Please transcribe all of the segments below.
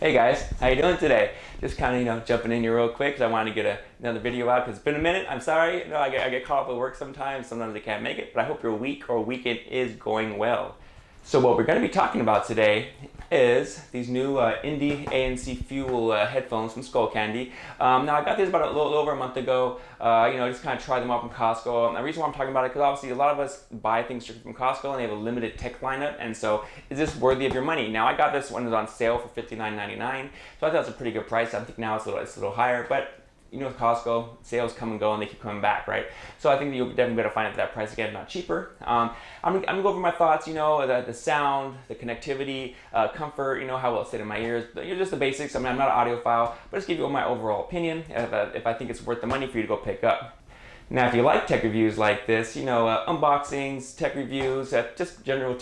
Hey guys, how you doing today? Just kind of, jumping in here real quick because I wanted to get another video out because it's been a minute. I'm sorry, I get caught up with work sometimes. Sometimes I can't make it, but I hope your week or weekend is going well. So what we're going to be talking about today is these new Indy ANC Fuel headphones from Skullcandy. Now I got these about a little over a month ago. Just kind of tried them out from Costco. And the reason why I'm talking about it because obviously a lot of us buy things strictly from Costco and they have a limited tech lineup. And so is this worthy of your money? Now I got this one on sale for $59.99, so I thought that's a pretty good price. I think now it's a little higher, but with Costco, sales come and go and they keep coming back, right? So I think you'll definitely be able to find it at that price again, not cheaper. I'm gonna go over my thoughts, the sound, the connectivity, comfort, how well it's sit in my ears, just the basics. I'm not an audiophile, but just give you my overall opinion if I think it's worth the money for you to go pick up. Now, if you like tech reviews like this, unboxings, tech reviews, just general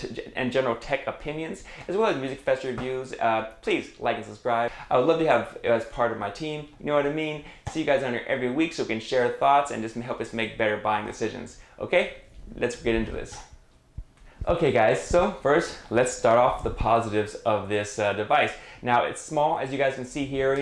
tech opinions, as well as music fest reviews, please like and subscribe. I would love to have you as part of my team. You know what I mean? See you guys on here every week so we can share thoughts and just help us make better buying decisions. Okay, let's get into this. Okay guys, so first let's start off the positives of this device. Now it's small, as you guys can see here,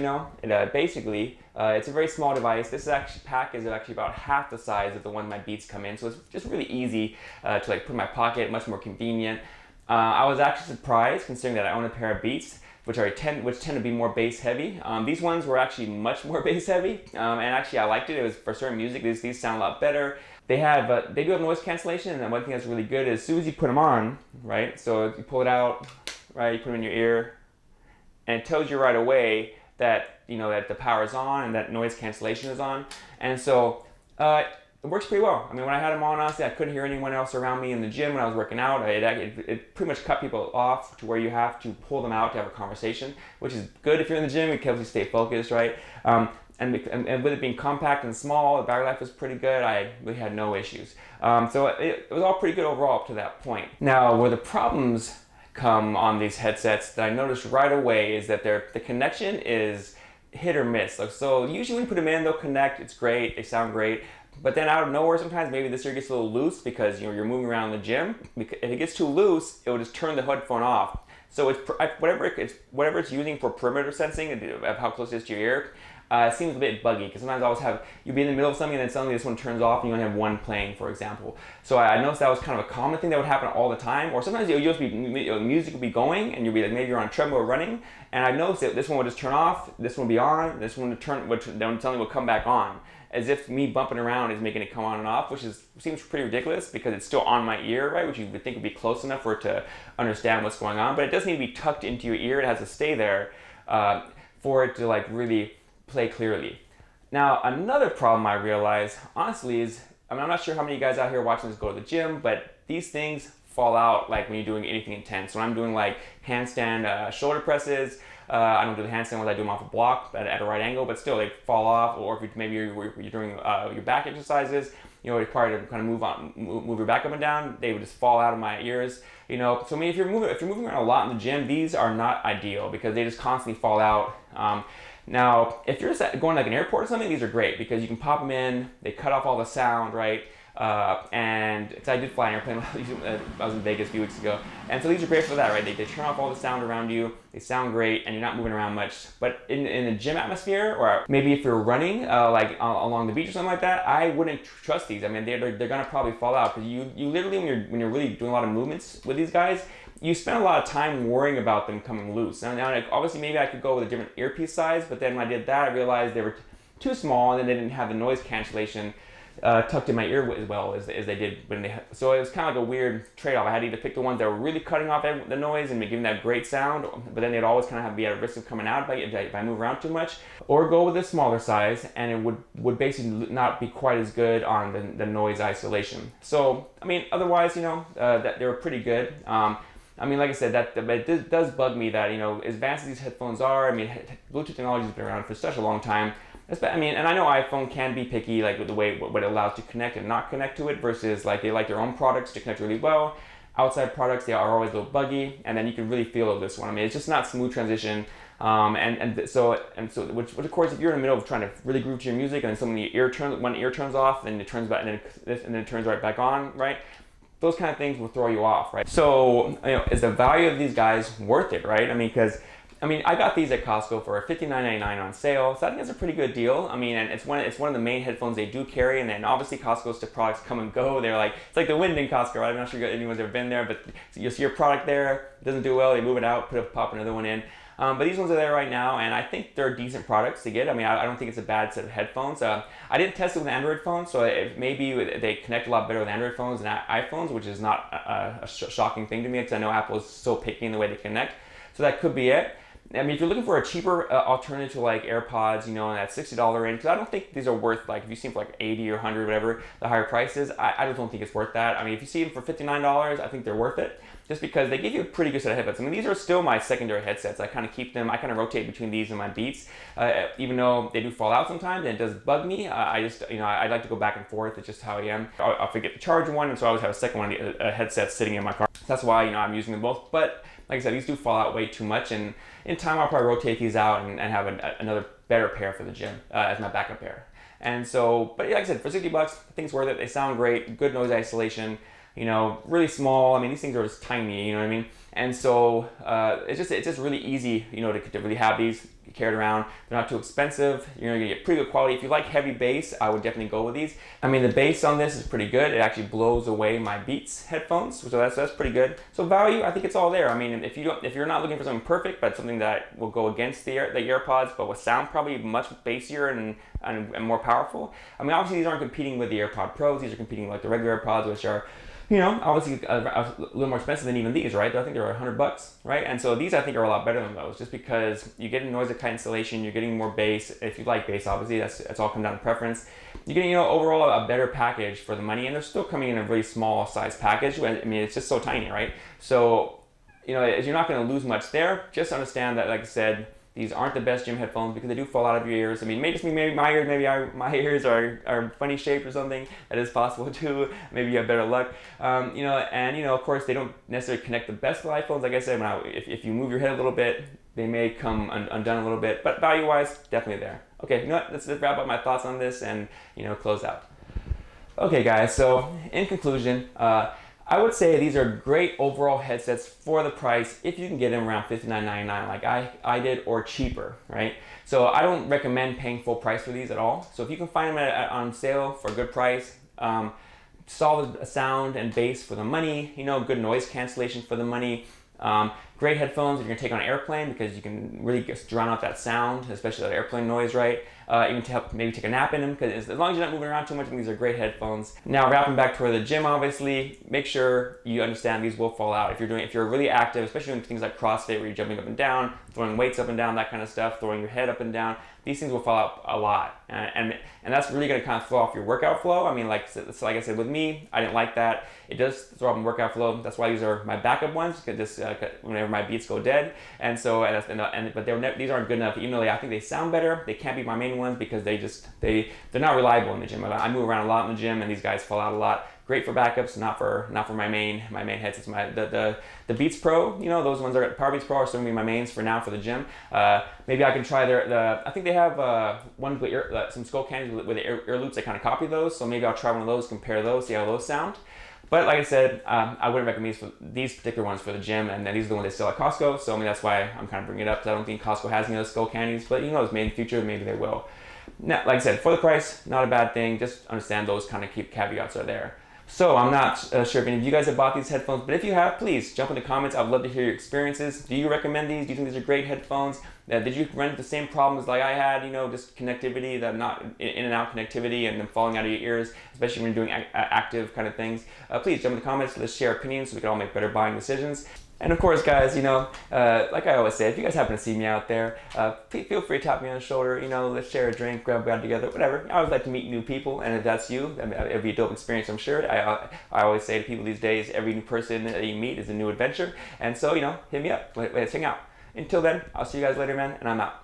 basically it's a very small device. This pack is actually about half the size of the one my Beats come in, so it's just really easy to put in my pocket, much more convenient. I was actually surprised considering that I own a pair of Beats which tend to be more bass heavy. These ones were actually much more bass heavy, and actually I liked it. It was for certain music. These sound a lot better. They do have noise cancellation, and one thing that's really good is as soon as you put them on, right? So you pull it out, right? You put them in your ear, and it tells you right away that that the power is on and that noise cancellation is on, and so it works pretty well. I mean, when I had them on, honestly, I couldn't hear anyone else around me in the gym when I was working out. It pretty much cut people off to where you have to pull them out to have a conversation, which is good if you're in the gym. It helps you stay focused, right? And with it being compact and small, the battery life was pretty good. I really had no issues. So it was all pretty good overall up to that point. Now, where the problems come on these headsets that I noticed right away is that the connection is hit or miss. So usually when you put them in, they'll connect. It's great. They sound great. But then out of nowhere, sometimes maybe this ear gets a little loose because you're moving around the gym. If it gets too loose, it will just turn the headphone off. So whatever it's using for perimeter sensing of how close it is to your ear, it seems a bit buggy because sometimes you'll be in the middle of something and then suddenly this one turns off and you only have one playing, for example. So I noticed that was kind of a common thing that would happen all the time. Or sometimes you'll just music will be going and you'll be maybe you're on a treadmill or running, and I noticed that this one would just turn off, this one would be on, this one would then suddenly will come back on, as if me bumping around is making it come on and off, which seems pretty ridiculous because it's still on my ear, right? Which you would think would be close enough for it to understand what's going on, but it doesn't need to be tucked into your ear. It has to stay there for it to really play clearly. Now, another problem I realized, honestly, is I'm not sure how many of you guys out here watching this go to the gym, but these things fall out when you're doing anything intense. When I'm doing handstand shoulder presses, I don't do the handstand ones, I do them off a block at a right angle, but still they fall off. Or if maybe you're doing your back exercises, require to kind of move your back up and down, they would just fall out of my ears. So I mean, if you're moving around a lot in the gym, these are not ideal because they just constantly fall out. Now, if you're just going an airport or something, these are great because you can pop them in, they cut off all the sound, right? And I did fly an airplane. I was in Vegas a few weeks ago, and so these are great for that, right? They turn off all the sound around you. They sound great, and you're not moving around much. But in a gym atmosphere, or maybe if you're running along the beach or something like that, I wouldn't trust these. I mean, they're gonna probably fall out because you literally when you're really doing a lot of movements with these guys, you spend a lot of time worrying about them coming loose. Now obviously, maybe I could go with a different earpiece size, but then when I did that, I realized they were too small, and then they didn't have the noise cancellation tucked in my ear as well as they did so it was kind of like a weird trade-off. I had to either pick the ones that were really cutting off the noise and giving that great sound, but then they'd always kind of be at a risk of coming out if I move around too much, or go with a smaller size and it would basically not be quite as good on the noise isolation. So I mean, otherwise, that they were pretty good. I mean, like I said, it does bug me that, as advanced as these headphones are, I mean, Bluetooth technology has been around for such a long time. I mean, and I know iPhone can be picky, with the way what it allows to connect and not connect to it, versus they like their own products to connect really well. Outside products, they are always a little buggy, and then you can really feel this one. I mean, it's just not smooth transition. So which of course, if you're in the middle of trying to really groove to your music, and then one ear turns off, and it turns back, and then it turns right back on, right? Those kind of things will throw you off, right? So, is the value of these guys worth it, right? I mean, because I mean, I got these at Costco for $59.99 on sale, so I think it's a pretty good deal. I mean, and it's one of the main headphones they do carry, and then obviously Costco's products come and go. They're like, it's like the wind in Costco, right? I'm not sure anyone's ever been there, but you'll see your product there, it doesn't do well, they move it out, pop another one in. But these ones are there right now, and I think they're decent products to get. I mean, I don't think it's a bad set of headphones. I didn't test it with Android phones, so maybe they connect a lot better with Android phones than iPhones, which is not a shocking thing to me, because I know Apple is so picky in the way they connect. So that could be it. I mean, if you're looking for a cheaper alternative to like AirPods, you know, and that $60 range, because I don't think these are worth, like, if you see them for like 80 or 100, whatever the higher price is, I just don't think it's worth that. I mean, if you see them for $59, I think they're worth it, just because they give you a pretty good set of headphones. I mean, these are still my secondary headsets. I kind of keep them, I kind of rotate between these and my Beats, even though they do fall out sometimes and it does bug me. I just, you know, I like to go back and forth. It's just how I am. I'll forget to charge one, and so I always have a second one, a headset sitting in my car. That's why, you know, I'm using them both. But like I said, these do fall out way too much, and in time I'll probably rotate these out and have another better pair for the gym as my backup pair. And so, but like I said, for $60, I think it's worth it. They sound great, good noise isolation, you know, really small. I mean, these things are just tiny, you know what I mean? And so it's just really easy, you know, to really have these carried around. They're not too expensive. You're gonna get pretty good quality. If you like heavy bass, I would definitely go with these. I mean, the bass on this is pretty good. It actually blows away my Beats headphones, so that's pretty good. So value, I think it's all there. I mean, if you're not looking for something perfect, but something that will go against the AirPods, but will sound probably much bassier and more powerful. I mean, obviously these aren't competing with the AirPod Pros. These are competing with like the regular AirPods, which are, you know, obviously a little more expensive than even these, right? I think they're $100, right? And so these I think are a lot better than those, just because you get a noise cancellation, you're getting more bass. If you like bass, obviously that's all come down to preference. You're getting, you know, overall a better package for the money, and they're still coming in a really small size package. I mean, it's just so tiny, right? So, you know, you're not going to lose much there. Just understand that, like I said, these aren't the best gym headphones because they do fall out of your ears. I mean, maybe my ears are funny shaped or something. That is possible too. Maybe you have better luck. You know, and you know, of course, they don't necessarily connect the best with iPhones. Like I said, if you move your head a little bit, they may come undone a little bit. But value-wise, definitely there. Okay, you know what? Let's wrap up my thoughts on this and, you know, close out. Okay, guys. So in conclusion, I would say these are great overall headsets for the price if you can get them around $59.99 like I did, or cheaper, right? So I don't recommend paying full price for these at all. So if you can find them on sale for a good price, solid sound and bass for the money, you know, good noise cancellation for the money, great headphones if you're gonna take on an airplane, because you can really just drown out that sound, especially that airplane noise, right? Even to help maybe take a nap in them, because as long as you're not moving around too much, these are great headphones. Now, wrapping back toward the gym, obviously, make sure you understand these will fall out. If you're really active, especially doing things like CrossFit, where you're jumping up and down, throwing weights up and down, that kind of stuff, throwing your head up and down, these things will fall out a lot. And that's really gonna kind of throw off your workout flow. I mean, like I said, with me, I didn't like that. It does throw off my workout flow. That's why these are my backup ones, because whenever my Beats go dead. And so, but these aren't good enough, even though I think they sound better. They can't be my main ones because they're not reliable in the gym. I move around a lot in the gym, and these guys fall out a lot. Great for backups, not for my main headsets. The Beats Pro, you know, those ones are Power Beats Pro are some of my mains for now for the gym. Maybe I can try I think they have ones with some Skullcandies with the ear loops that kind of copy those. So maybe I'll try one of those, compare those, see how those sound. But like I said, I wouldn't recommend these particular ones for the gym, and then these are the ones they sell at Costco. So I mean, that's why I'm kind of bringing it up, because I don't think Costco has any of those Skullcandies. But you know, maybe in the future, maybe they will. Now, like I said, for the price, not a bad thing. Just understand those kind of caveats are there. So I'm not sure if any of you guys have bought these headphones, but if you have, please jump in the comments. I'd love to hear your experiences. Do you recommend these? Do you think these are great headphones? Did you run into the same problems like I had, you know, just connectivity, that not in and out connectivity and them falling out of your ears, especially when you're doing active kind of things? Please jump in the comments. Let's share opinions so we can all make better buying decisions. And of course, guys, you know, like I always say, if you guys happen to see me out there, feel free to tap me on the shoulder. You know, let's share a drink, grab together, whatever. I always like to meet new people, and if that's you, I mean, it'll be a dope experience, I'm sure. I always say to people these days, every new person that you meet is a new adventure. And so, you know, hit me up. Let's hang out. Until then, I'll see you guys later, man, and I'm out.